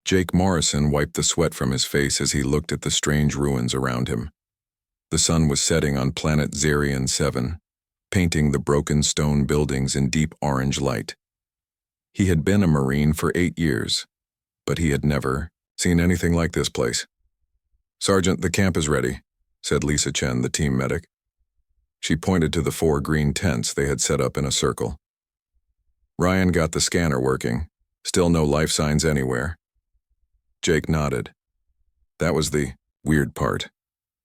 Jake Morrison wiped the sweat from his face as he looked at the strange ruins around him. The sun was setting on planet Zarian 7, painting the broken stone buildings in deep orange light. He had been a Marine for 8 years, but he had never seen anything like this place. "Sergeant, the camp is ready," said Lisa Chen, the team medic. She pointed to the 4 green tents they had set up in a circle. "Ryan got the scanner working. Still no life signs anywhere." Jake nodded. That was the weird part.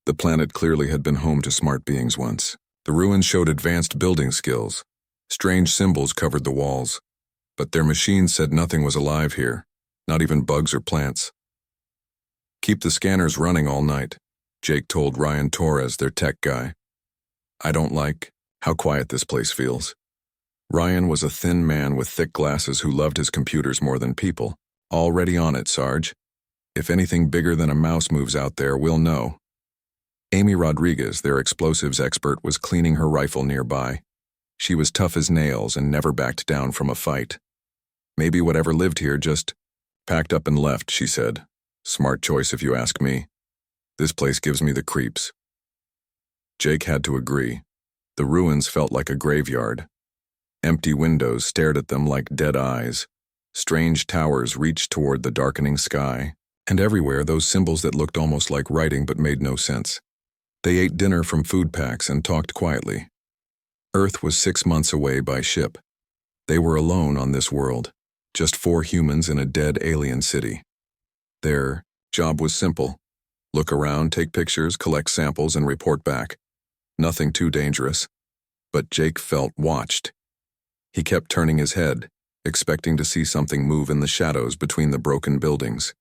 The planet clearly had been home to smart beings once. The ruins showed advanced building skills. Strange symbols covered the walls. But their machines said nothing was alive here, not even bugs or plants. "Keep the scanners running all night," Jake told Ryan Torres, their tech guy. "I don't like how quiet this place feels." Ryan was a thin man with thick glasses who loved his computers more than people. "Already on it, Sarge. If anything bigger than a mouse moves out there, we'll know." Amy Rodriguez, their explosives expert, was cleaning her rifle nearby. She was tough as nails and never backed down from a fight. "Maybe whatever lived here just packed up and left," she said. "Smart choice if you ask me. This place gives me the creeps." Jake had to agree. The ruins felt like a graveyard. Empty windows stared at them like dead eyes. Strange towers reached toward the darkening sky, and everywhere those symbols that looked almost like writing but made no sense. They ate dinner from food packs and talked quietly. Earth was 6 months away by ship. They were alone on this world, just 4 humans in a dead alien city. Their job was simple: look around, take pictures, collect samples, and report back. Nothing too dangerous. But Jake felt watched. He kept turning his head, expecting to see something move in the shadows between the broken buildings.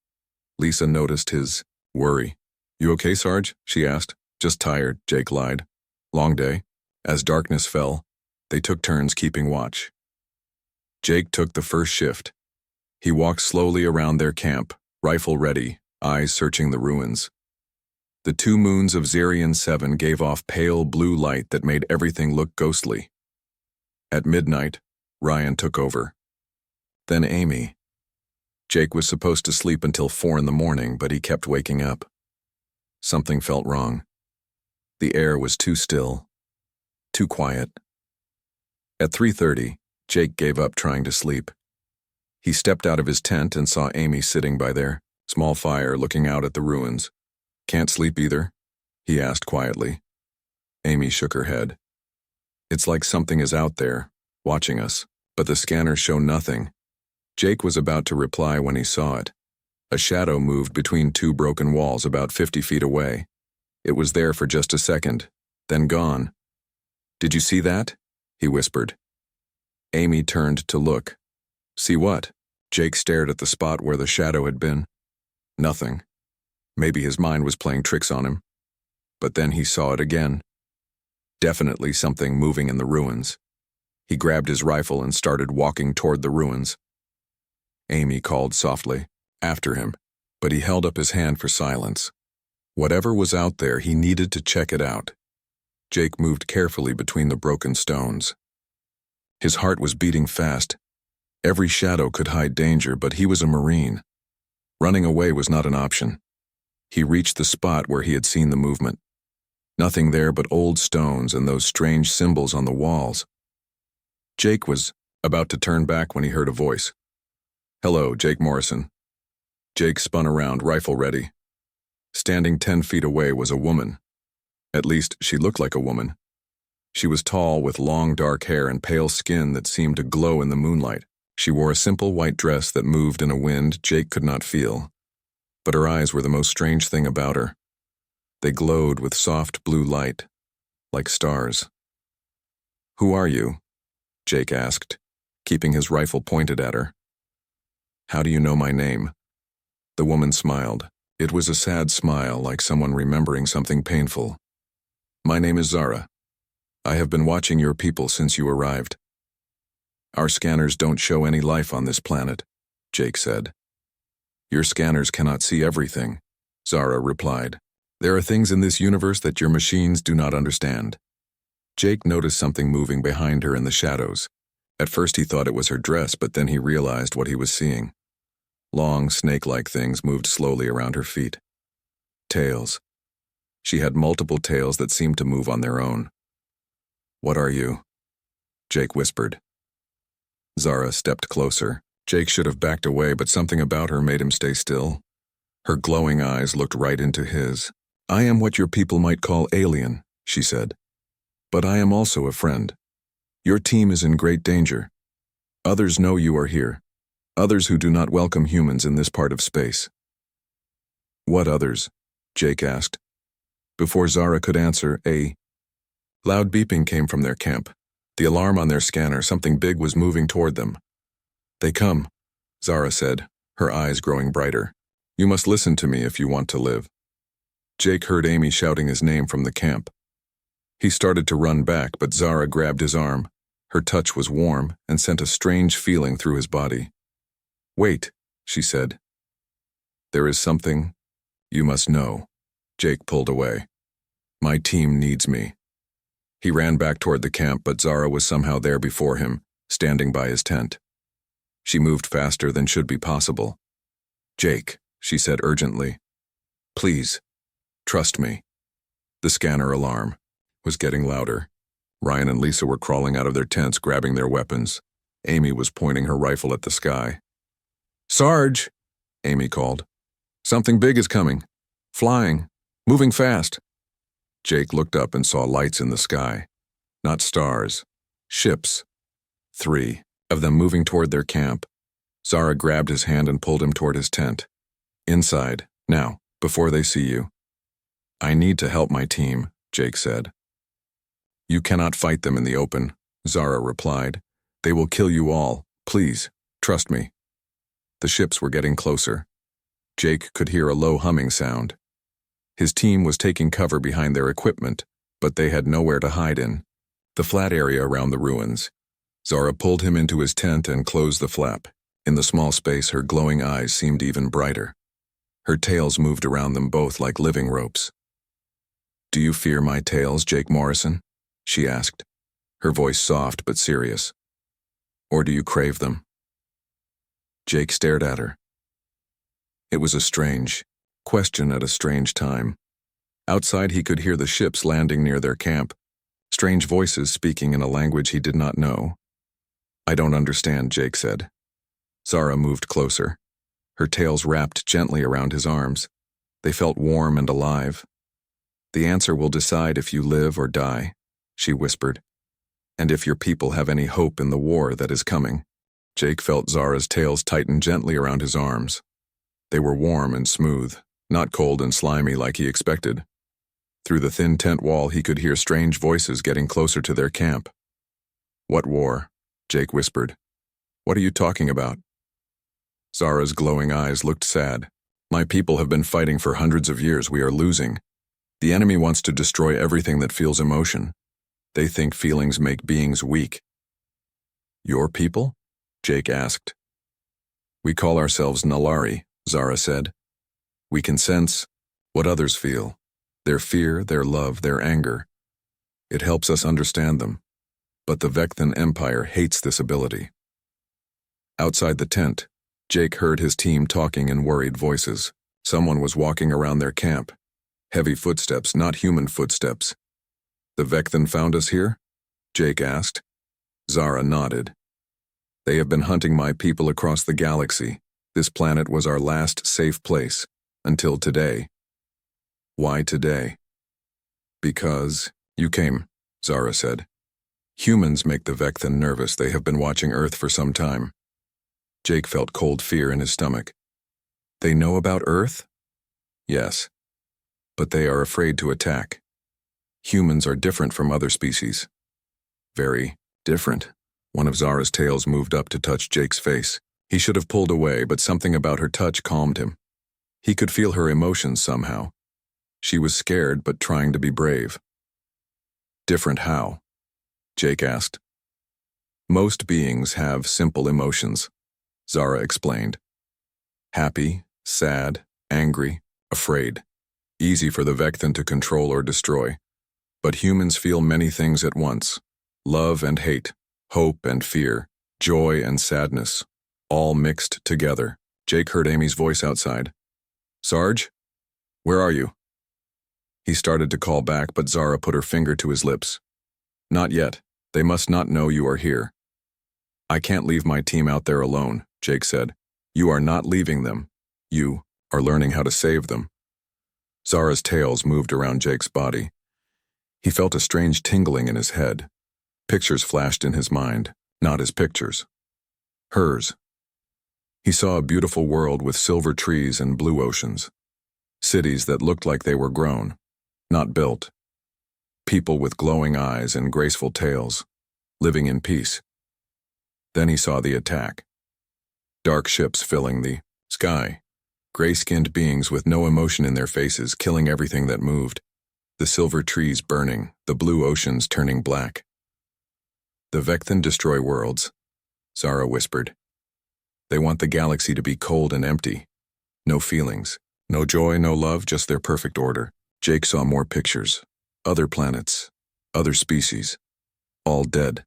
Lisa noticed his worry. "You okay, Sarge?" she asked. "Just tired," Jake lied. "Long day." As darkness fell, they took turns keeping watch. Jake took the first shift. He walked slowly around their camp, rifle ready, eyes searching the ruins. The 2 moons of Zarian 7 gave off pale blue light that made everything look ghostly. At midnight, Ryan took over. Then Amy. Jake was supposed to sleep until 4 in the morning, but he kept waking up. Something felt wrong. The air was too still, too quiet. At 3:30, Jake gave up trying to sleep. He stepped out of his tent and saw Amy sitting by their small fire looking out at the ruins. "Can't sleep either?" he asked quietly. Amy shook her head. "It's like something is out there, watching us, but the scanners show nothing." Jake was about to reply when he saw it. A shadow moved between 2 broken walls about 50 feet away. It was there for just a second, then gone. "Did you see that?" he whispered. Amy turned to look. "See what?" Jake stared at the spot where the shadow had been. Nothing. Maybe his mind was playing tricks on him. But then he saw it again. Definitely something moving in the ruins. He grabbed his rifle and started walking toward the ruins. Amy called softly, after him, but he held up his hand for silence. Whatever was out there, he needed to check it out. Jake moved carefully between the broken stones. His heart was beating fast. Every shadow could hide danger, but he was a Marine. Running away was not an option. He reached the spot where he had seen the movement. Nothing there but old stones and those strange symbols on the walls. Jake was about to turn back when he heard a voice. "Hello, Jake Morrison." Jake spun around, rifle ready. Standing 10 feet away was a woman. At least, she looked like a woman. She was tall with long dark hair and pale skin that seemed to glow in the moonlight. She wore a simple white dress that moved in a wind Jake could not feel. But her eyes were the most strange thing about her. They glowed with soft blue light, like stars. "Who are you?" Jake asked, keeping his rifle pointed at her. "How do you know my name?" The woman smiled. It was a sad smile, like someone remembering something painful. "My name is Zara. I have been watching your people since you arrived." "Our scanners don't show any life on this planet," Jake said. "Your scanners cannot see everything," Zara replied. "There are things in this universe that your machines do not understand." Jake noticed something moving behind her in the shadows. At first he thought it was her dress, but then he realized what he was seeing. Long, snake-like things moved slowly around her feet. Tails. She had multiple tails that seemed to move on their own. "What are you?" Jake whispered. Zara stepped closer. Jake should have backed away, but something about her made him stay still. Her glowing eyes looked right into his. "I am what your people might call alien," she said. "But I am also a friend. Your team is in great danger. Others know you are here. Others who do not welcome humans in this part of space." "What others?" Jake asked. Before Zara could answer, a loud beeping came from their camp. The alarm on their scanner, something big was moving toward them. "They come," Zara said, her eyes growing brighter. "You must listen to me if you want to live." Jake heard Amy shouting his name from the camp. He started to run back, but Zara grabbed his arm. Her touch was warm and sent a strange feeling through his body. "Wait," she said. "There is something you must know." Jake pulled away. "My team needs me." He ran back toward the camp, but Zara was somehow there before him, standing by his tent. She moved faster than should be possible. "Jake," she said urgently. "Please, trust me." The scanner alarm was getting louder. Ryan and Lisa were crawling out of their tents, grabbing their weapons. Amy was pointing her rifle at the sky. "Sarge," Amy called. "Something big is coming. Flying. Moving fast." Jake looked up and saw lights in the sky. Not stars. Ships. 3 of them moving toward their camp. Zara grabbed his hand and pulled him toward his tent. "Inside, now, before they see you." "I need to help my team," Jake said. "You cannot fight them in the open," Zara replied. "They will kill you all. Please, trust me." The ships were getting closer. Jake could hear a low humming sound. His team was taking cover behind their equipment, but they had nowhere to hide in. The flat area around the ruins. Zara pulled him into his tent and closed the flap. In the small space, her glowing eyes seemed even brighter. Her tails moved around them both like living ropes. "Do you fear my tails, Jake Morrison?" she asked, her voice soft but serious. "Or do you crave them?" Jake stared at her. It was a strange question at a strange time. Outside, he could hear the ships landing near their camp, strange voices speaking in a language he did not know. "I don't understand," Jake said. Zara moved closer. Her tails wrapped gently around his arms. They felt warm and alive. "The answer will decide if you live or die," she whispered, "and if your people have any hope in the war that is coming." Jake felt Zara's tails tighten gently around his arms. They were warm and smooth, not cold and slimy like he expected. Through the thin tent wall, he could hear strange voices getting closer to their camp. "What war?" Jake whispered. "What are you talking about?" Zara's glowing eyes looked sad. "My people have been fighting for hundreds of years. We are losing. The enemy wants to destroy everything that feels emotion. They think feelings make beings weak." "Your people?" Jake asked. "We call ourselves Nalari," Zara said. "We can sense what others feel, their fear, their love, their anger. It helps us understand them. But the Vecthan Empire hates this ability." Outside the tent, Jake heard his team talking in worried voices. Someone was walking around their camp. Heavy footsteps, not human footsteps. "The Vecthan found us here?" Jake asked. Zara nodded. "They have been hunting my people across the galaxy. This planet was our last safe place, until today." "Why today?" "Because you came," Zara said. "Humans make the Vecthan nervous. They have been watching Earth for some time." Jake felt cold fear in his stomach. "They know about Earth?" "Yes. But they are afraid to attack. Humans are different from other species." "Very different." One of Zara's tails moved up to touch Jake's face. He should have pulled away, but something about her touch calmed him. He could feel her emotions somehow. She was scared but trying to be brave. "Different how?" Jake asked. "Most beings have simple emotions," Zara explained. "Happy, sad, angry, afraid. Easy for the Vecthan to control or destroy. But humans feel many things at once. Love and hate, hope and fear, joy and sadness, all mixed together. Jake heard Amy's voice outside. Sarge? Where are you? He started to call back, but Zara put her finger to his lips. Not yet. They must not know you are here. I can't leave my team out there alone, Jake said. You are not leaving them. You are learning how to save them. Zara's tails moved around Jake's body. He felt a strange tingling in his head. Pictures flashed in his mind, not his pictures. Hers. He saw a beautiful world with silver trees and blue oceans. Cities that looked like they were grown, not built. People with glowing eyes and graceful tails, living in peace. Then he saw the attack. Dark ships filling the sky. Gray-skinned beings with no emotion in their faces, killing everything that moved. The silver trees burning, the blue oceans turning black. The Vecthan destroy worlds, Zara whispered. They want the galaxy to be cold and empty. No feelings, no joy, no love, just their perfect order. Jake saw more pictures. Other planets, other species, all dead.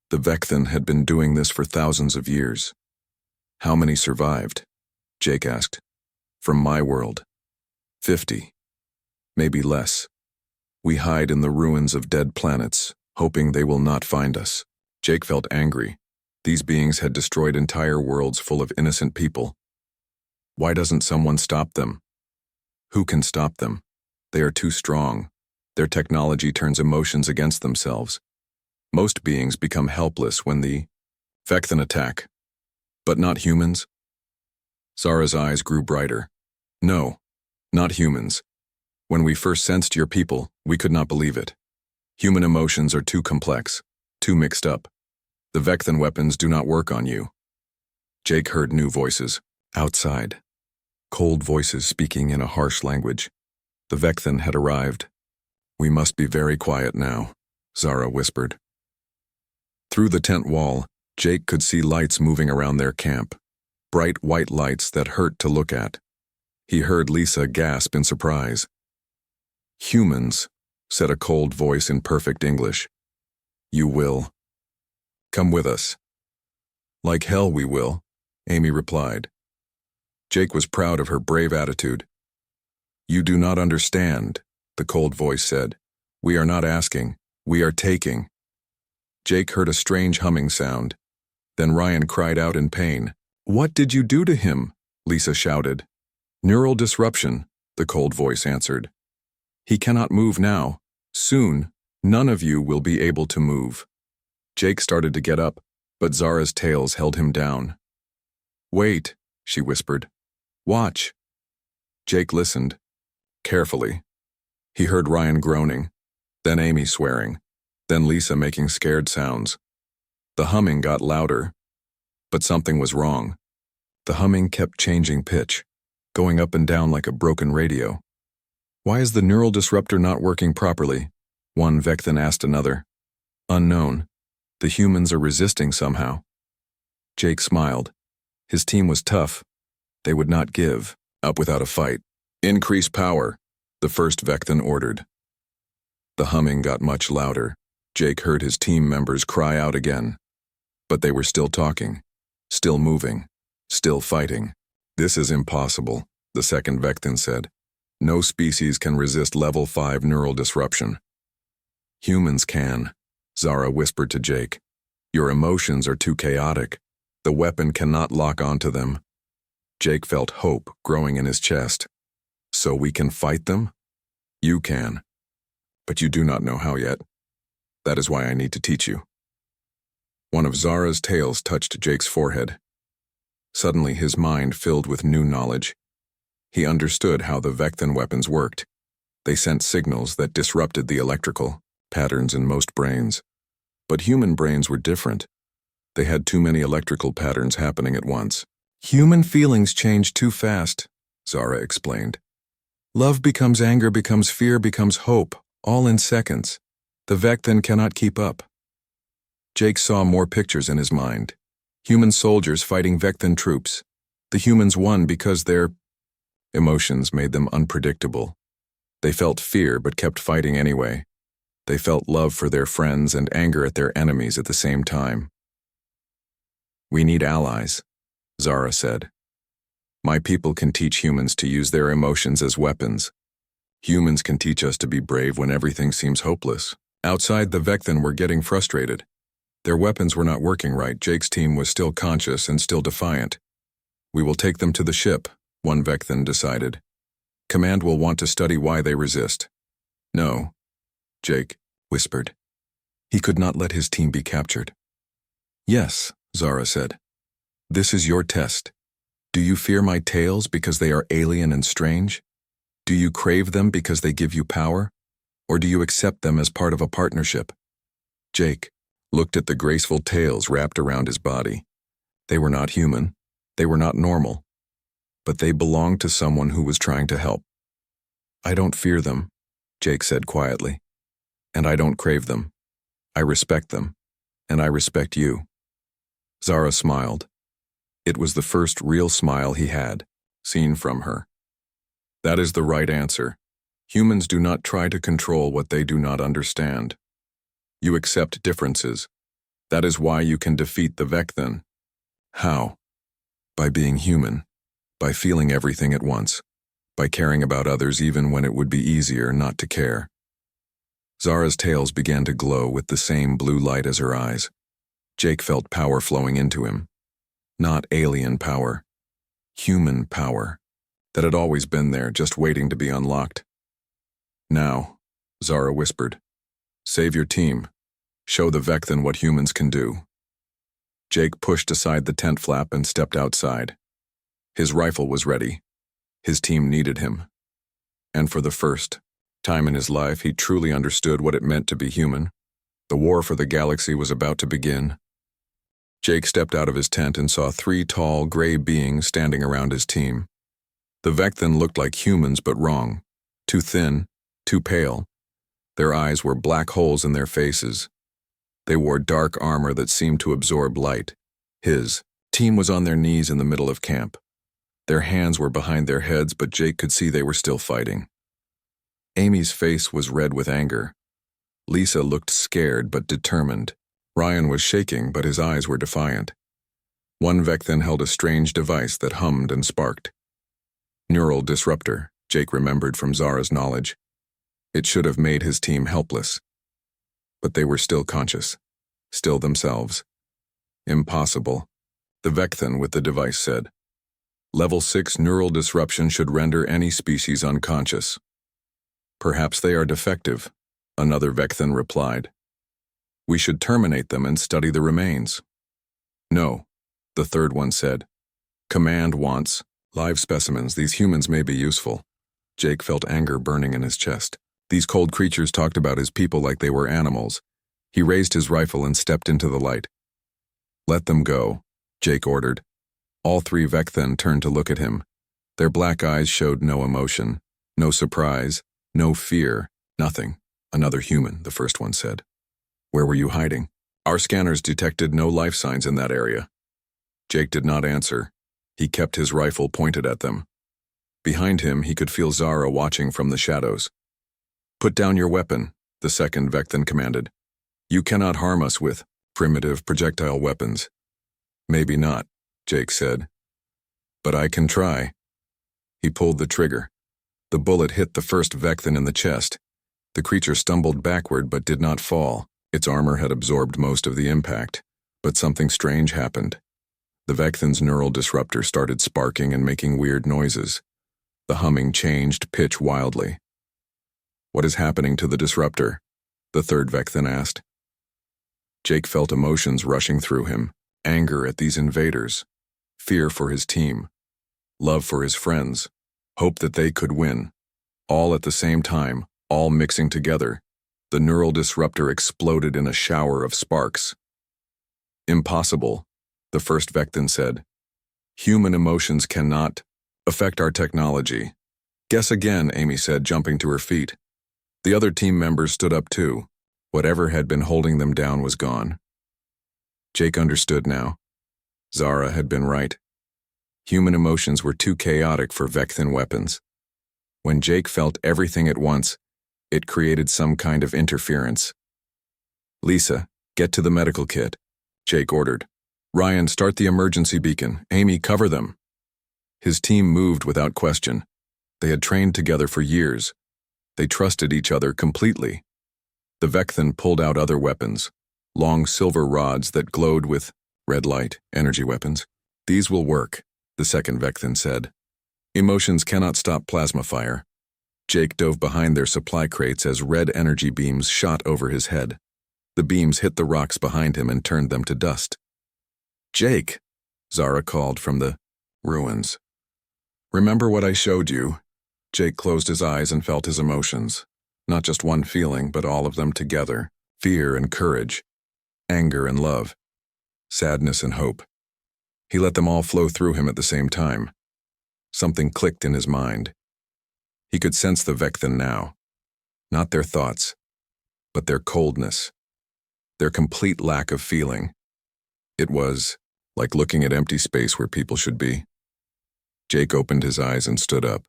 The Vecthan had been doing this for thousands of years. How many survived? Jake asked. From my world. 50. Maybe less. We hide in the ruins of dead planets, hoping they will not find us. Jake felt angry. These beings had destroyed entire worlds full of innocent people. Why doesn't someone stop them? Who can stop them? They are too strong. Their technology turns emotions against themselves. Most beings become helpless when the Vecthan attack. But not humans? Zara's eyes grew brighter. No, not humans. When we first sensed your people, we could not believe it. Human emotions are too complex, too mixed up. The Vecthan weapons do not work on you. Jake heard new voices, outside. Cold voices speaking in a harsh language. The Vecthan had arrived. We must be very quiet now, Zara whispered. Through the tent wall, Jake could see lights moving around their camp. Bright white lights that hurt to look at. He heard Lisa gasp in surprise. Humans, said a cold voice in perfect English. You will. Come with us. Like hell we will, Amy replied. Jake was proud of her brave attitude. You do not understand, the cold voice said. We are not asking, we are taking. Jake heard a strange humming sound. Then Ryan cried out in pain. What did you do to him? Lisa shouted. Neural disruption, the cold voice answered. He cannot move now. Soon, none of you will be able to move. Jake started to get up, but Zara's tails held him down. Wait, she whispered. Watch. Jake listened. Carefully. He heard Ryan groaning, then Amy swearing, then Lisa making scared sounds. The humming got louder, but something was wrong. The humming kept changing pitch, going up and down like a broken radio. Why is the neural disruptor not working properly? One Vecthan asked another. Unknown. The humans are resisting somehow. Jake smiled. His team was tough. They would not give up without a fight. Increase power, the first Vecthan ordered. The humming got much louder. Jake heard his team members cry out again. But they were still talking, still moving, still fighting. This is impossible, the second Vecthan said. No species can resist level 5 neural disruption. Humans can, Zara whispered to Jake. Your emotions are too chaotic. The weapon cannot lock onto them. Jake felt hope growing in his chest. So we can fight them? You can. But you do not know how yet. That is why I need to teach you. One of Zara's tails touched Jake's forehead. Suddenly his mind filled with new knowledge. He understood how the Vecthan weapons worked. They sent signals that disrupted the electrical patterns in most brains. But human brains were different. They had too many electrical patterns happening at once. Human feelings change too fast, Zara explained. Love becomes anger, becomes fear, becomes hope, all in seconds. The Vecthan cannot keep up. Jake saw more pictures in his mind. Human soldiers fighting Vecthan troops. The humans won because their emotions made them unpredictable. They felt fear but kept fighting anyway. They felt love for their friends and anger at their enemies at the same time. We need allies, Zara said. My people can teach humans to use their emotions as weapons. Humans can teach us to be brave when everything seems hopeless. Outside, the Vecthen were getting frustrated. Their weapons were not working right. Jake's team was still conscious and still defiant. We will take them to the ship, one Vecthen decided. Command will want to study why they resist. No, Jake whispered. He could not let his team be captured. Yes, Zara said. This is your test. Do you fear my tales because they are alien and strange? Do you crave them because they give you power? Or do you accept them as part of a partnership? Jake looked at the graceful tails wrapped around his body. They were not human. They were not normal. But they belonged to someone who was trying to help. I don't fear them, Jake said quietly. And I don't crave them. I respect them. And I respect you. Zara smiled. It was the first real smile he had seen from her. That is the right answer. Humans do not try to control what they do not understand. You accept differences. That is why you can defeat the Vecthen. How? By being human. By feeling everything at once. By caring about others even when it would be easier not to care. Zara's tails began to glow with the same blue light as her eyes. Jake felt power flowing into him. Not alien power. Human power. That had always been there, just waiting to be unlocked. Now, Zara whispered. Save your team. Show the Vecthen what humans can do. Jake pushed aside the tent flap and stepped outside. His rifle was ready. His team needed him. And for the first time in his life, he truly understood what it meant to be human. The war for the galaxy was about to begin. Jake stepped out of his tent and saw 3 tall, gray beings standing around his team. The Vecthen looked like humans, but wrong. Too thin, too pale. Their eyes were black holes in their faces. They wore dark armor that seemed to absorb light. His team was on their knees in the middle of camp. Their hands were behind their heads, but Jake could see they were still fighting. Amy's face was red with anger. Lisa looked scared but determined. Ryan was shaking, but his eyes were defiant. One Vecthen held a strange device that hummed and sparked. Neural disruptor, Jake remembered from Zara's knowledge. It should have made his team helpless. But they were still conscious, still themselves. Impossible, the Vecthen with the device said. Level 6 neural disruption should render any species unconscious. Perhaps they are defective, another Vecthen replied. We should terminate them and study the remains. No, the third one said. Command wants live specimens. These humans may be useful. Jake felt anger burning in his chest. These cold creatures talked about his people like they were animals. He raised his rifle and stepped into the light. Let them go, Jake ordered. All 3 Vecthen turned to look at him. Their black eyes showed no emotion, no surprise, no fear, nothing. Another human, the first one said. Where were you hiding? Our scanners detected no life signs in that area. Jake did not answer. He kept his rifle pointed at them. Behind him, he could feel Zara watching from the shadows. Put down your weapon, the second Vecthen commanded. You cannot harm us with primitive projectile weapons. Maybe not, Jake said. But I can try. He pulled the trigger. The bullet hit the first Vecthen in the chest. The creature stumbled backward but did not fall. Its armor had absorbed most of the impact, but something strange happened. The Vecthen's neural disruptor started sparking and making weird noises. The humming changed pitch wildly. What is happening to the disruptor? The third Vecthen asked. Jake felt emotions rushing through him, anger at these invaders, fear for his team, love for his friends, hope that they could win. All at the same time, all mixing together. The neural disruptor exploded in a shower of sparks. Impossible, the first Vecthen said. Human emotions cannot affect our technology. Guess again, Amy said, jumping to her feet. The other team members stood up too. Whatever had been holding them down was gone. Jake understood now. Zara had been right. Human emotions were too chaotic for Vecthen weapons. When Jake felt everything at once, it created some kind of interference. Lisa, get to the medical kit, Jake ordered. Ryan, start the emergency beacon. Amy, cover them. His team moved without question. They had trained together for years. They trusted each other completely. The Vecthan pulled out other weapons, long silver rods that glowed with red light, energy weapons. These will work, the second Vecthan said. Emotions cannot stop plasma fire. Jake dove behind their supply crates as red energy beams shot over his head. The beams hit the rocks behind him and turned them to dust. "Jake," Zara called from the ruins. "Remember what I showed you?" Jake closed his eyes and felt his emotions. Not just one feeling, but all of them together. Fear and courage. Anger and love. Sadness and hope. He let them all flow through him at the same time. Something clicked in his mind. He could sense the Vecthan now. Not their thoughts, but their coldness. Their complete lack of feeling. It was like looking at empty space where people should be. Jake opened his eyes and stood up.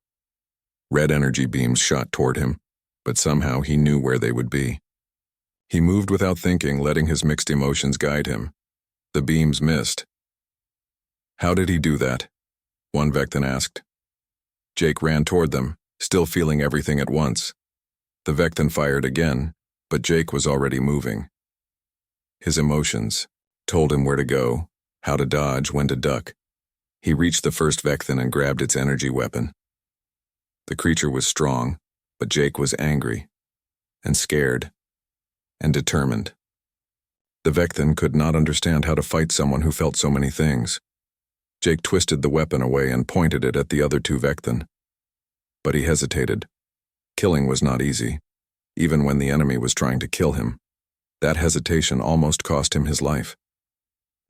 Red energy beams shot toward him, but somehow he knew where they would be. He moved without thinking, letting his mixed emotions guide him. The beams missed. "How did he do that?" one Vecthan asked. Jake ran toward them, still feeling everything at once. The Vecthan fired again, but Jake was already moving. His emotions told him where to go, how to dodge, when to duck. He reached the first Vecthan and grabbed its energy weapon. The creature was strong, but Jake was angry, and scared, and determined. The Vecthan could not understand how to fight someone who felt so many things. Jake twisted the weapon away and pointed it at the other two Vecthan. But he hesitated. Killing was not easy, even when the enemy was trying to kill him. That hesitation almost cost him his life.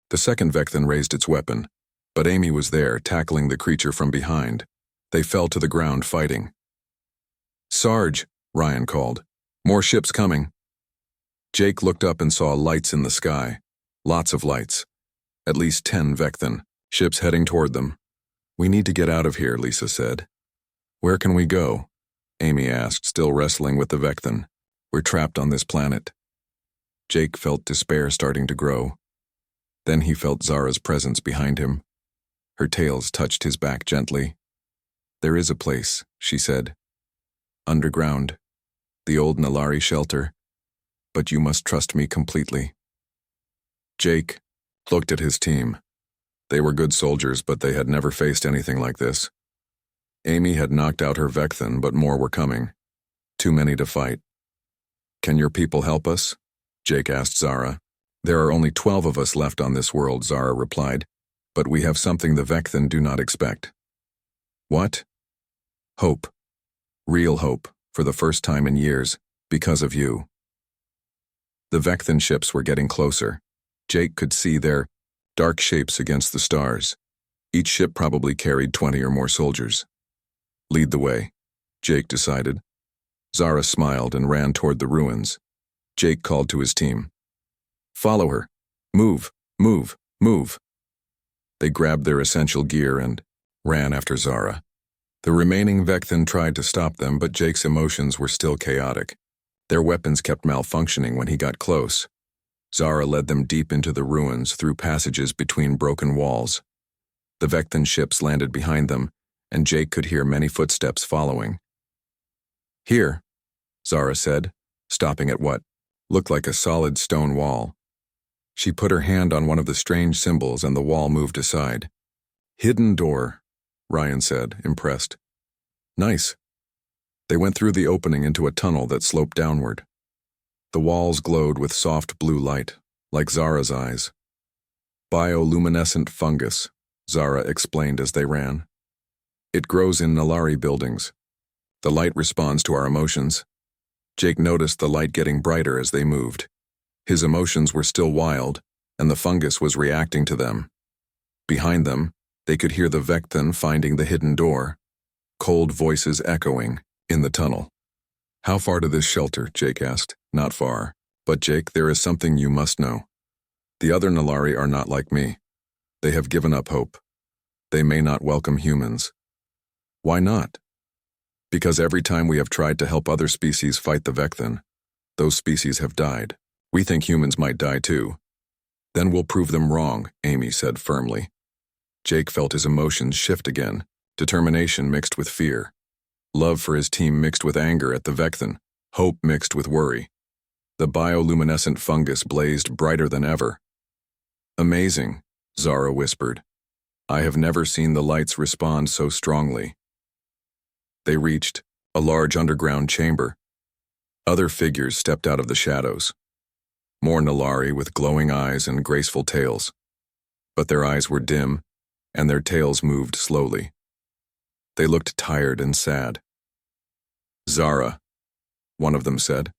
The second Vecthan raised its weapon, but Amy was there, tackling the creature from behind. They fell to the ground fighting. "Sarge," Ryan called. "More ships coming." Jake looked up and saw lights in the sky. Lots of lights. At least 10 Vecthan. Ships heading toward them. "We need to get out of here," Lisa said. "Where can we go?" Amy asked, still wrestling with the Vecthan. "We're trapped on this planet." Jake felt despair starting to grow. Then he felt Zara's presence behind him. Her tails touched his back gently. "There is a place," she said. "Underground. The old Nalari shelter. But you must trust me completely." Jake looked at his team. They were good soldiers, but they had never faced anything like this. Amy had knocked out her Vecthan, but more were coming. Too many to fight. "Can your people help us?" Jake asked Zara. "There are only 12 of us left on this world," Zara replied. "But we have something the Vecthan do not expect." "What?" "Hope. Real hope, for the first time in years, because of you." The Vecthan ships were getting closer. Jake could see their dark shapes against the stars. Each ship probably carried 20 or more soldiers. "Lead the way," Jake decided. Zara smiled and ran toward the ruins. Jake called to his team. "Follow her. Move, move, move." They grabbed their essential gear and ran after Zara. The remaining Vecthan tried to stop them, but Jake's emotions were still chaotic. Their weapons kept malfunctioning when he got close. Zara led them deep into the ruins through passages between broken walls. The Vecthan ships landed behind them, and Jake could hear many footsteps following. "Here," Zara said, stopping at what looked like a solid stone wall. She put her hand on one of the strange symbols and the wall moved aside. "Hidden door," Ryan said, impressed. "Nice." They went through the opening into a tunnel that sloped downward. The walls glowed with soft blue light, like Zara's eyes. "Bioluminescent fungus," Zara explained as they ran. "It grows in Nalari buildings. The light responds to our emotions." Jake noticed the light getting brighter as they moved. His emotions were still wild, and the fungus was reacting to them. Behind them, they could hear the Vecthan finding the hidden door. Cold voices echoing in the tunnel. "How far to this shelter?" Jake asked. "Not far. But Jake, there is something you must know. The other Nalari are not like me. They have given up hope. They may not welcome humans." "Why not?" "Because every time we have tried to help other species fight the Vecthan, those species have died. We think humans might die too." "Then we'll prove them wrong," Amy said firmly. Jake felt his emotions shift again. Determination mixed with fear. Love for his team mixed with anger at the Vecthan. Hope mixed with worry. The bioluminescent fungus blazed brighter than ever. Amazing, Zara whispered. I have never seen the lights respond so strongly. They reached a large underground chamber. Other figures stepped out of the shadows. More Nalari with glowing eyes and graceful tails. But their eyes were dim, and their tails moved slowly. They looked tired and sad. Zara, one of them said.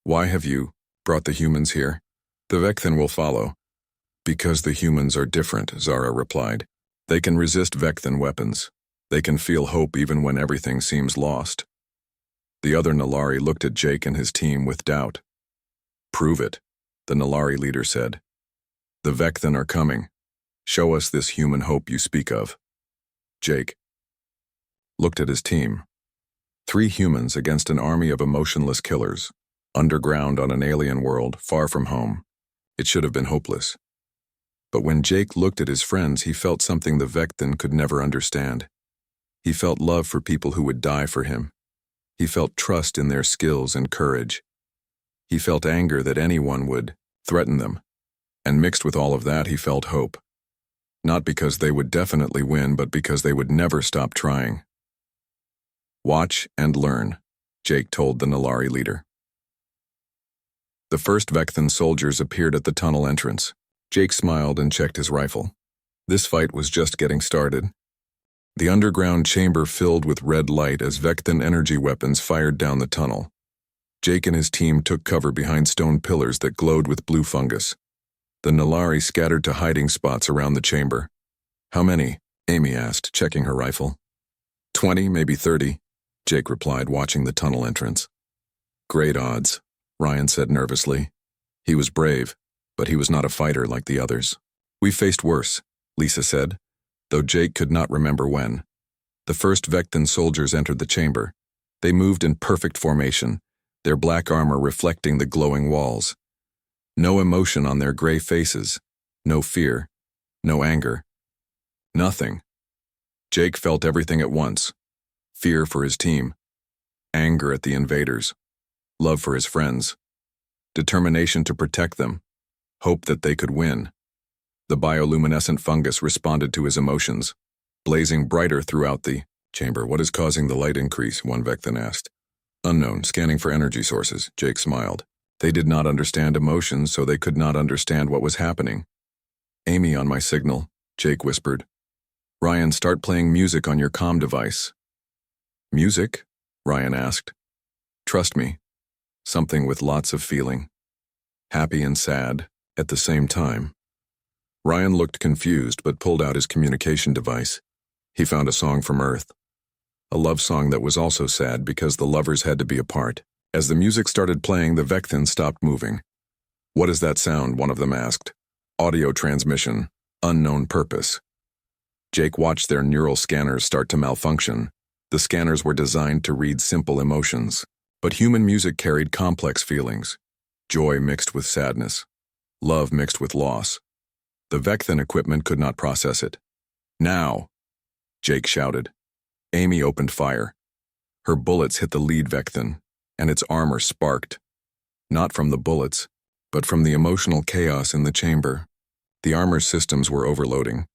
Why have you brought the humans here? The Vecthan will follow. Because the humans are different, Zara replied. They can resist Vecthan weapons. They can feel hope even when everything seems lost. The other Nalari looked at Jake and his team with doubt. Prove it, the Nalari leader said. The Vecthan are coming. Show us this human hope you speak of. Jake looked at his team. 3 humans against an army of emotionless killers, underground on an alien world, far from home. It should have been hopeless. But when Jake looked at his friends, he felt something the Vecthan could never understand. He felt love for people who would die for him. He felt trust in their skills and courage. He felt anger that anyone would threaten them. And mixed with all of that, he felt hope. Not because they would definitely win, but because they would never stop trying. Watch and learn, Jake told the Nalari leader. The first Vecthan soldiers appeared at the tunnel entrance. Jake smiled and checked his rifle. This fight was just getting started. The underground chamber filled with red light as Vecthan energy weapons fired down the tunnel. Jake and his team took cover behind stone pillars that glowed with blue fungus. The Nalari scattered to hiding spots around the chamber. How many? Amy asked, checking her rifle. 20, maybe 30, Jake replied, watching the tunnel entrance. Great odds, Ryan said nervously. He was brave, but he was not a fighter like the others. We faced worse, Lisa said, though Jake could not remember when. The first Vecthan soldiers entered the chamber. They moved in perfect formation, their black armor reflecting the glowing walls. No emotion on their gray faces, no fear, no anger. Nothing. Jake felt everything at once. Fear for his team, anger at the invaders, love for his friends, determination to protect them, hope that they could win. The bioluminescent fungus responded to his emotions, blazing brighter throughout the chamber. What is causing the light increase? One Vecthan asked. Unknown, scanning for energy sources, Jake smiled. They did not understand emotions, so they could not understand what was happening. Amy on my signal, Jake whispered. Ryan, start playing music on your comm device. Music? Ryan asked. Trust me. Something with lots of feeling. Happy and sad, at the same time. Ryan looked confused but pulled out his communication device. He found a song from Earth. A love song that was also sad because the lovers had to be apart. As the music started playing, the Vecthan stopped moving. What is that sound? One of them asked. Audio transmission. Unknown purpose. Jake watched their neural scanners start to malfunction. The scanners were designed to read simple emotions. But human music carried complex feelings. Joy mixed with sadness. Love mixed with loss. The Vecthan equipment could not process it. Now, Jake shouted. Amy opened fire. Her bullets hit the lead Vecthan, and its armor sparked. Not from the bullets, but from the emotional chaos in the chamber. The armor systems were overloading.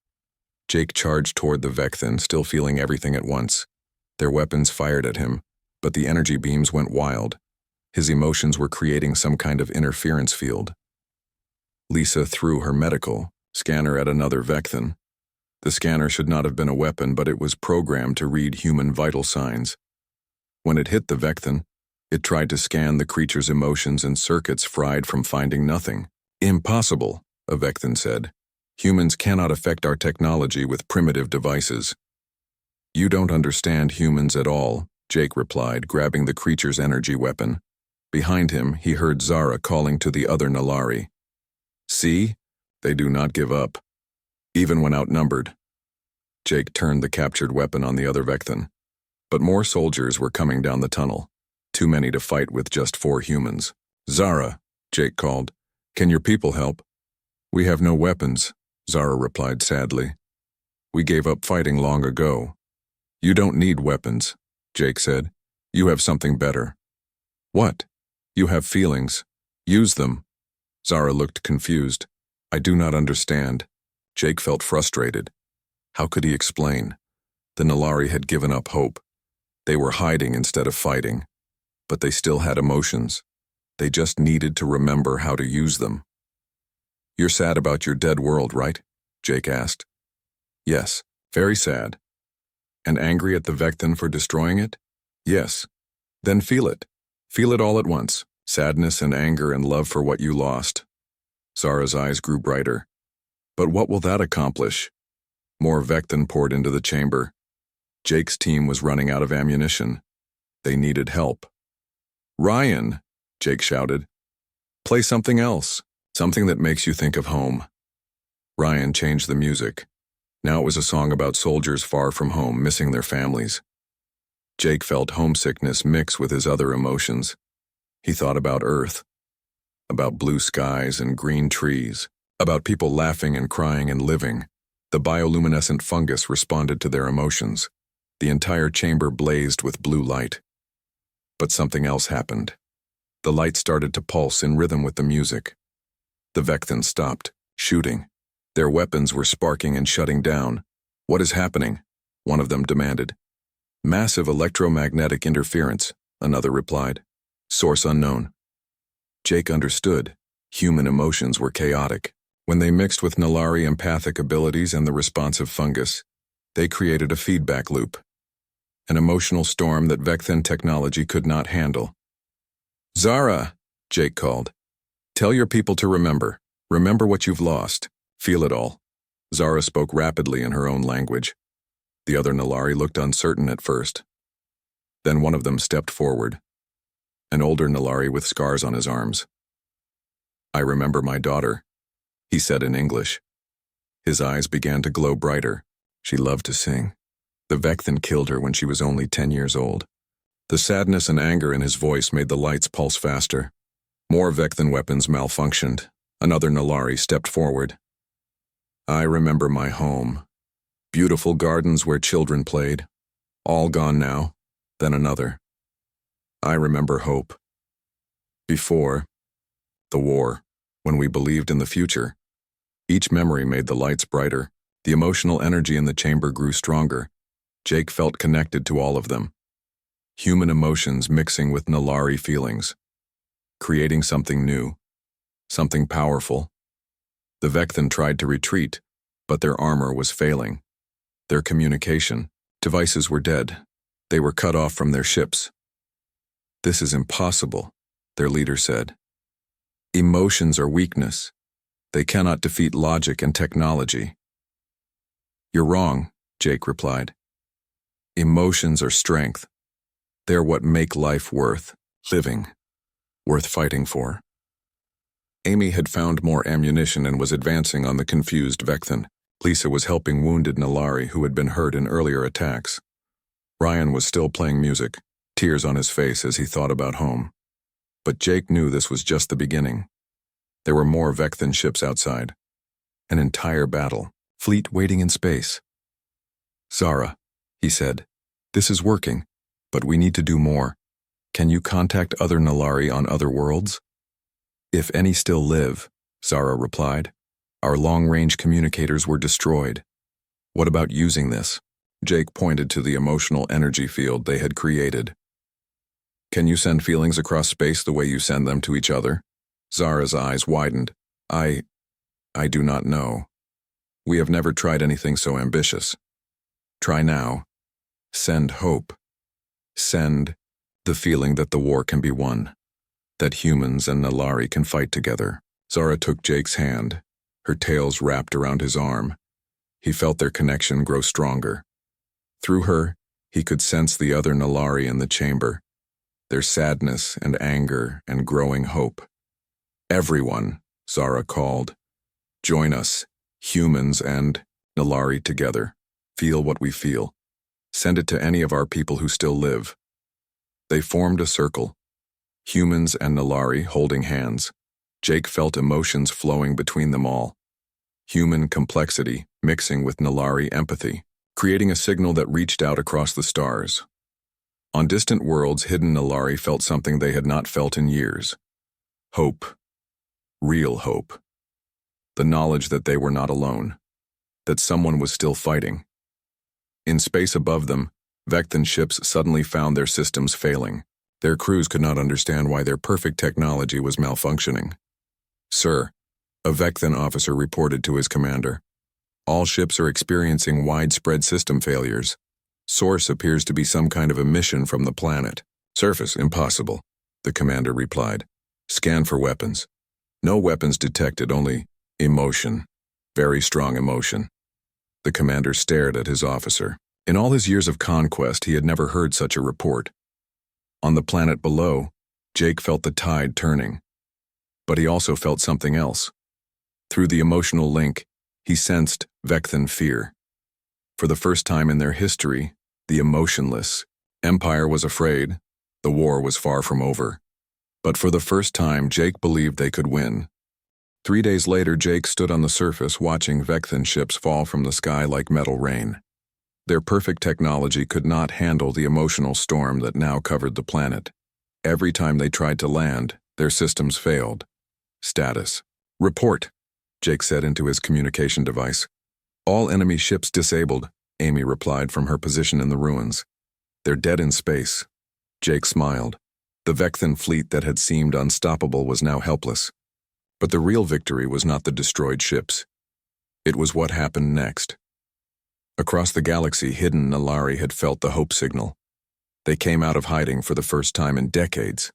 Jake charged toward the Vecthan, still feeling everything at once. Their weapons fired at him, but the energy beams went wild. His emotions were creating some kind of interference field. Lisa threw her medical scanner at another Vecthan. The scanner should not have been a weapon, but it was programmed to read human vital signs. When it hit the Vecthan, it tried to scan the creature's emotions and circuits fried from finding nothing. Impossible, a Vecthan said. Humans cannot affect our technology with primitive devices. You don't understand humans at all, Jake replied, grabbing the creature's energy weapon. Behind him, he heard Zara calling to the other Nalari. See? They do not give up. Even when outnumbered. Jake turned the captured weapon on the other Vecthan. But more soldiers were coming down the tunnel. Too many to fight with just 4 humans. Zara, Jake called. Can your people help? We have no weapons, Zara replied sadly. We gave up fighting long ago. You don't need weapons, Jake said. You have something better. What? You have feelings. Use them. Zara looked confused. I do not understand. Jake felt frustrated. How could he explain? The Nalari had given up hope. They were hiding instead of fighting. But they still had emotions. They just needed to remember how to use them. You're sad about your dead world, right? Jake asked. Yes, very sad. And angry at the Vecthan for destroying it? Yes. Then feel it. Feel it all at once. Sadness and anger and love for what you lost. Zara's eyes grew brighter. But what will that accomplish? More Vecthan poured into the chamber. Jake's team was running out of ammunition. They needed help. Ryan, Jake shouted. Play something else. Something that makes you think of home. Ryan changed the music. Now it was a song about soldiers far from home, missing their families. Jake felt homesickness mix with his other emotions. He thought about Earth, about blue skies and green trees, about people laughing and crying and living. The bioluminescent fungus responded to their emotions. The entire chamber blazed with blue light. But something else happened. The light started to pulse in rhythm with the music. The Vecthan stopped, shooting. Their weapons were sparking and shutting down. What is happening? One of them demanded. Massive electromagnetic interference, another replied. Source unknown. Jake understood. Human emotions were chaotic. When they mixed with Nalari empathic abilities and the responsive fungus, they created a feedback loop. An emotional storm that Vecthan technology could not handle. Zara, Jake called. Tell your people to remember. Remember what you've lost. Feel it all. Zara spoke rapidly in her own language. The other Nalari looked uncertain at first. Then one of them stepped forward. An older Nalari with scars on his arms. I remember my daughter, he said in English. His eyes began to glow brighter. She loved to sing. The Vecthan killed her when she was only 10 years old. The sadness and anger in his voice made the lights pulse faster. More Vecthan weapons malfunctioned. Another Nalari stepped forward. I remember my home. Beautiful gardens where children played. All gone now. Then another. I remember hope. Before the war, when we believed in the future. Each memory made the lights brighter. The emotional energy in the chamber grew stronger. Jake felt connected to all of them. Human emotions mixing with Nalari feelings. Creating something new. Something powerful. The Vecthan tried to retreat, but their armor was failing. Their communication devices were dead. They were cut off from their ships. This is impossible, their leader said. Emotions are weakness. They cannot defeat logic and technology. You're wrong, Jake replied. Emotions are strength. They're what make life worth living, worth fighting for. Amy had found more ammunition and was advancing on the confused Vecthan. Lisa was helping wounded Nalari who had been hurt in earlier attacks. Ryan was still playing music, tears on his face as he thought about home. But Jake knew this was just the beginning. There were more Vecthan ships outside. An entire battle, fleet waiting in space. Zara, he said, this is working, but we need to do more. Can you contact other Nalari on other worlds? If any still live, Zara replied. Our long-range communicators were destroyed. What about using this? Jake pointed to the emotional energy field they had created. Can you send feelings across space the way you send them to each other? Zara's eyes widened. I do not know. We have never tried anything so ambitious. Try now. Send hope. Send the feeling that the war can be won. That humans and Nalari can fight together. Zara took Jake's hand, her tails wrapped around his arm. He felt their connection grow stronger. Through her, he could sense the other Nalari in the chamber, their sadness and anger and growing hope. Everyone, Zara called. Join us, humans and Nalari together. Feel what we feel. Send it to any of our people who still live. They formed a circle. Humans and Nalari holding hands. Jake felt emotions flowing between them all. human complexity mixing with Nalari empathy, creating a signal that reached out across the stars. On distant worlds, hidden Nalari felt something they had not felt in years. Hope. Real hope. The knowledge that they were not alone. That someone was still fighting. In space above them, Vecthan ships suddenly found their systems failing. Their crews could not understand why their perfect technology was malfunctioning. "Sir," a Vecthan officer reported to his commander, "all ships are experiencing widespread system failures. Source appears to be some kind of emission from the planet." "Surface, impossible," the commander replied. "Scan for weapons." "No weapons detected, only emotion. Very strong emotion." The commander stared at his officer. In all his years of conquest, he had never heard such a report. On the planet below, Jake felt the tide turning. But he also felt something else. Through the emotional link, he sensed Vecthan fear. For the first time in their history, the emotionless Empire was afraid. The war was far from over. But for the first time, Jake believed they could win. 3 days later, Jake stood on the surface watching Vecthan ships fall from the sky like metal rain. Their perfect technology could not handle the emotional storm that now covered the planet. Every time they tried to land, their systems failed. "Status. Report," Jake said into his communication device. "All enemy ships disabled," Amy replied from her position in the ruins. "They're dead in space." Jake smiled. The Vecthan fleet that had seemed unstoppable was now helpless. But the real victory was not the destroyed ships. It was what happened next. Across the galaxy, hidden Nalari had felt the hope signal. They came out of hiding for the first time in decades.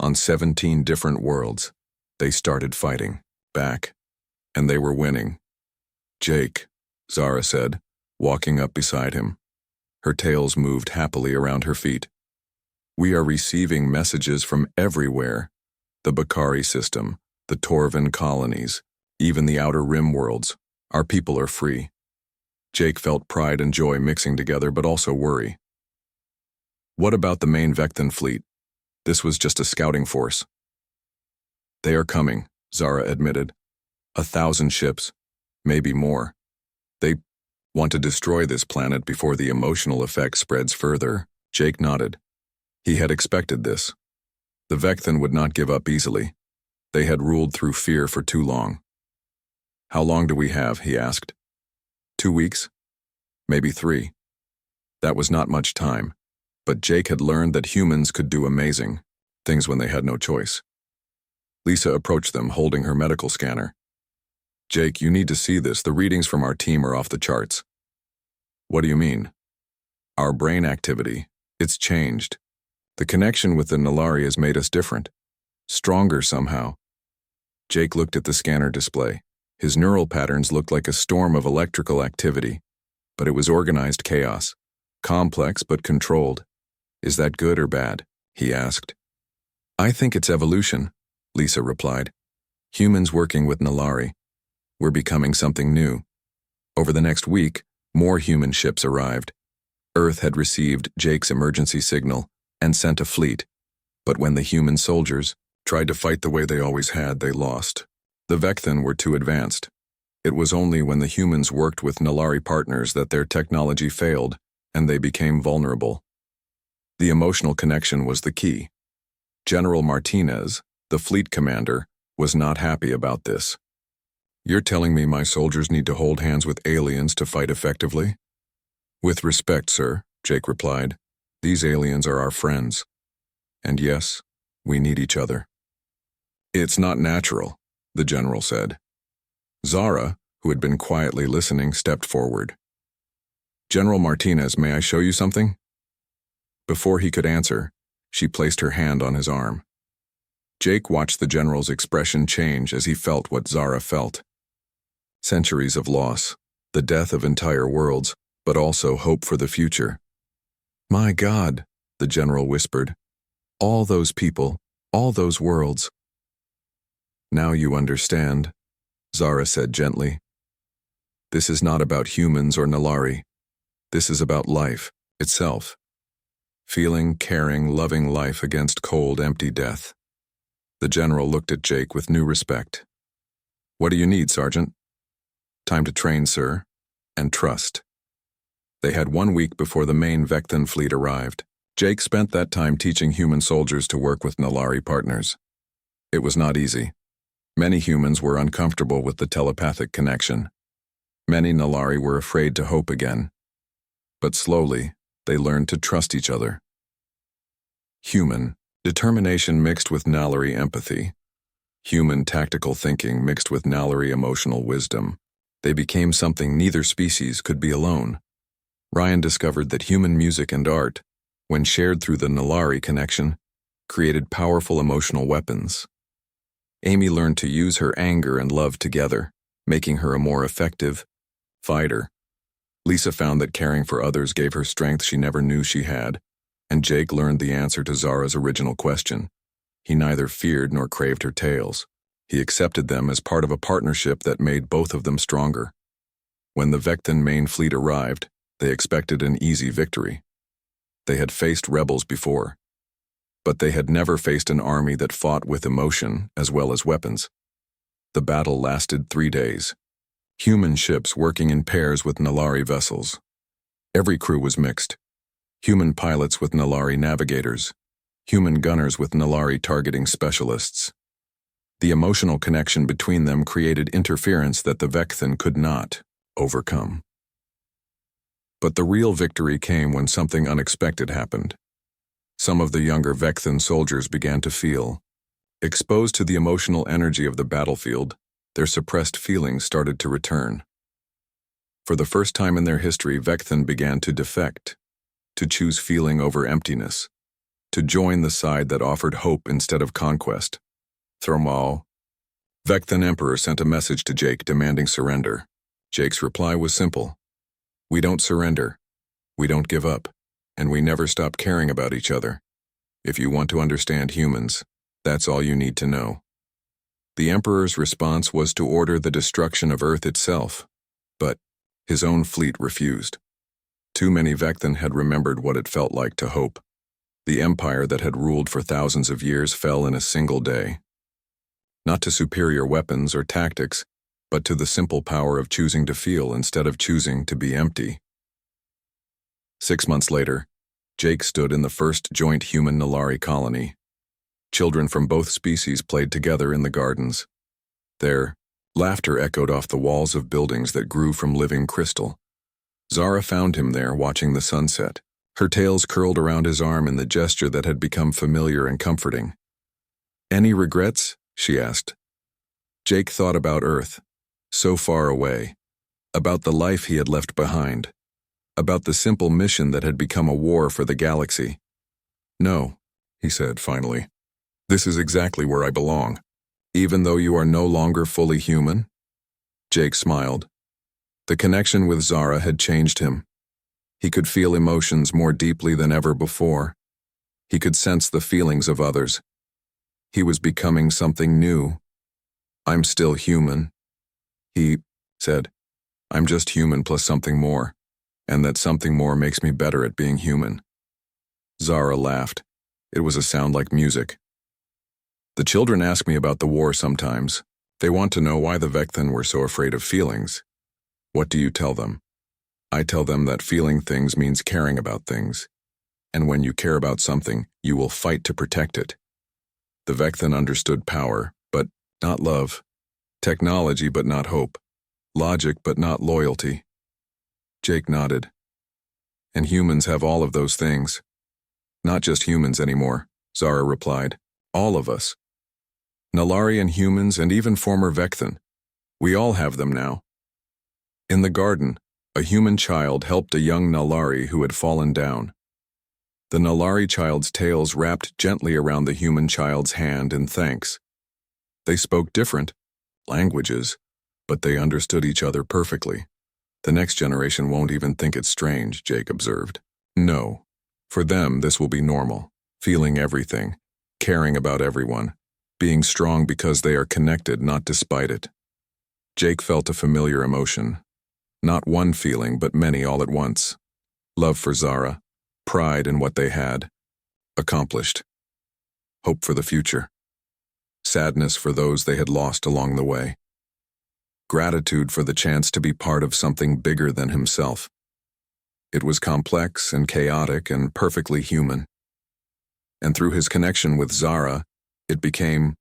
On 17 different worlds, they started fighting back, and they were winning. "Jake," Zara said, walking up beside him. Her tails moved happily around her feet. "We are receiving messages from everywhere. The Bakari system, the Torvan colonies, even the Outer Rim worlds. Our people are free." Jake felt pride and joy mixing together, but also worry. "What about the main Vecthan fleet? This was just a scouting force." "They are coming," Zara admitted. 1,000 ships, maybe more. They want to destroy this planet before the emotional effect spreads further." Jake nodded. He had expected this. The Vecthan would not give up easily. They had ruled through fear for too long. "How long do we have?" he asked. 2 weeks? Maybe 3. That was not much time, but Jake had learned that humans could do amazing things when they had no choice. Lisa approached them, holding her medical scanner. "Jake, you need to see this. The readings from our team are off the charts." "What do you mean?" "Our brain activity. It's changed. The connection with the Nalari has made us different. Stronger somehow." Jake looked at the scanner display. His neural patterns looked like a storm of electrical activity, but it was organized chaos, complex but controlled. "Is that good or bad?" he asked. "I think it's evolution," Lisa replied. "Humans working with Nalari. We're becoming something new." Over the next week, more human ships arrived. Earth had received Jake's emergency signal and sent a fleet, but when the human soldiers tried to fight the way they always had, they lost. The Vecthan were too advanced. It was only when the humans worked with Nalari partners that their technology failed and they became vulnerable. The emotional connection was the key. General Martinez, the fleet commander, was not happy about this. "You're telling me my soldiers need to hold hands with aliens to fight effectively?" "With respect, sir," Jake replied. "These aliens are our friends. And yes, we need each other." "It's not natural," the general said. Zara, who had been quietly listening, stepped forward. "General Martinez, may I show you something?" Before he could answer, she placed her hand on his arm. Jake watched the general's expression change as he felt what Zara felt. Centuries of loss, the death of entire worlds, but also hope for the future. "My God," the general whispered. "All those people, all those worlds." "Now you understand," Zara said gently. "This is not about humans or Nalari. This is about life itself. Feeling, caring, loving life against cold, empty death." The general looked at Jake with new respect. "What do you need, Sergeant?" Time to train, sir. And trust. They had 1 week before the main Vecthan fleet arrived. Jake spent that time teaching human soldiers to work with Nalari partners. It was not easy. Many humans were uncomfortable with the telepathic connection. Many Nalari were afraid to hope again. But slowly, they learned to trust each other. Human determination mixed with Nalari empathy. Human tactical thinking mixed with Nalari emotional wisdom. They became something neither species could be alone. Ryan discovered that human music and art, when shared through the Nalari connection, created powerful emotional weapons. Amy learned to use her anger and love together, making her a more effective fighter. Lisa found that caring for others gave her strength she never knew she had, and Jake learned the answer to Zara's original question. He neither feared nor craved her tales. He accepted them as part of a partnership that made both of them stronger. When the Vecthan main fleet arrived, they expected an easy victory. They had faced rebels before, but they had never faced an army that fought with emotion as well as weapons. The battle lasted 3 days. Human ships working in pairs with Nalari vessels. Every crew was mixed. Human pilots with Nalari navigators. Human gunners with Nalari targeting specialists. The emotional connection between them created interference that the Vecthan could not overcome. But the real victory came when something unexpected happened. Some of the younger Vecthan soldiers began to feel. Exposed to the emotional energy of the battlefield, their suppressed feelings started to return. For the first time in their history, Vecthan began to defect, to choose feeling over emptiness, to join the side that offered hope instead of conquest. Thermal. Vecthan Emperor sent a message to Jake demanding surrender. Jake's reply was simple. We don't surrender. We don't give up. And we never stop caring about each other. If you want to understand humans, that's all you need to know. The Emperor's response was to order the destruction of Earth itself, but his own fleet refused. Too many Vecthan had remembered what it felt like to hope. The empire that had ruled for thousands of years fell in a single day. Not to superior weapons or tactics, but to the simple power of choosing to feel instead of choosing to be empty. 6 months later, Jake stood in the first joint human Nalari colony. Children from both species played together in the gardens. Their laughter echoed off the walls of buildings that grew from living crystal. Zara found him there watching the sunset. Her tails curled around his arm in the gesture that had become familiar and comforting. Any regrets? She asked. Jake thought about Earth, so far away, about the life he had left behind, about the simple mission that had become a war for the galaxy. No, he said finally. This is exactly where I belong. Even though you are no longer fully human? Jake smiled. The connection with Zara had changed him. He could feel emotions more deeply than ever before. He could sense the feelings of others. He was becoming something new. I'm still human. He said, I'm just human plus something more, and that something more makes me better at being human. Zara laughed. It was a sound like music. The children ask me about the war sometimes. They want to know why the Vecthan were so afraid of feelings. What do you tell them? I tell them that feeling things means caring about things. And when you care about something, you will fight to protect it. The Vecthan understood power, but not love. Technology, but not hope. Logic, but not loyalty. Jake nodded. And humans have all of those things. Not just humans anymore, Zara replied. All of us. Nalari and humans and even former Vecthan. We all have them now. In the garden, a human child helped a young Nalari who had fallen down. The Nalari child's tails wrapped gently around the human child's hand in thanks. They spoke different languages, but they understood each other perfectly. The next generation won't even think it's strange, Jake observed. No. For them, this will be normal. Feeling everything. Caring about everyone. Being strong because they are connected, not despite it. Jake felt a familiar emotion. Not one feeling, but many all at once. Love for Zara. Pride in what they had. Accomplished. Hope for the future. Sadness for those they had lost along the way. gratitude for the chance to be part of something bigger than himself. It was complex and chaotic and perfectly human. And through his connection with Zara, it became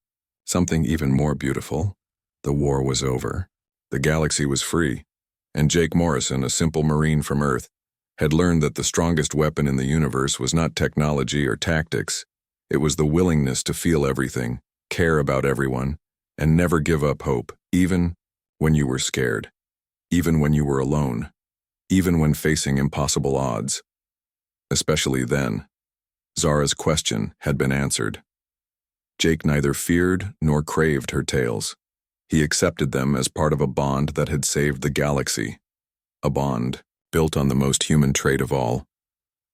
something even more beautiful. The war was over. The galaxy was free. And Jake Morrison, a simple Marine from Earth, had learned that the strongest weapon in the universe was not technology or tactics. It was the willingness to feel everything, care about everyone, and never give up hope, even when you were scared, even when you were alone, even when facing impossible odds. Especially then, Zara's question had been answered. Jake neither feared nor craved her tales. He accepted them as part of a bond that had saved the galaxy. A bond built on the most human trait of all,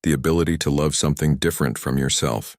the ability to love something different from yourself,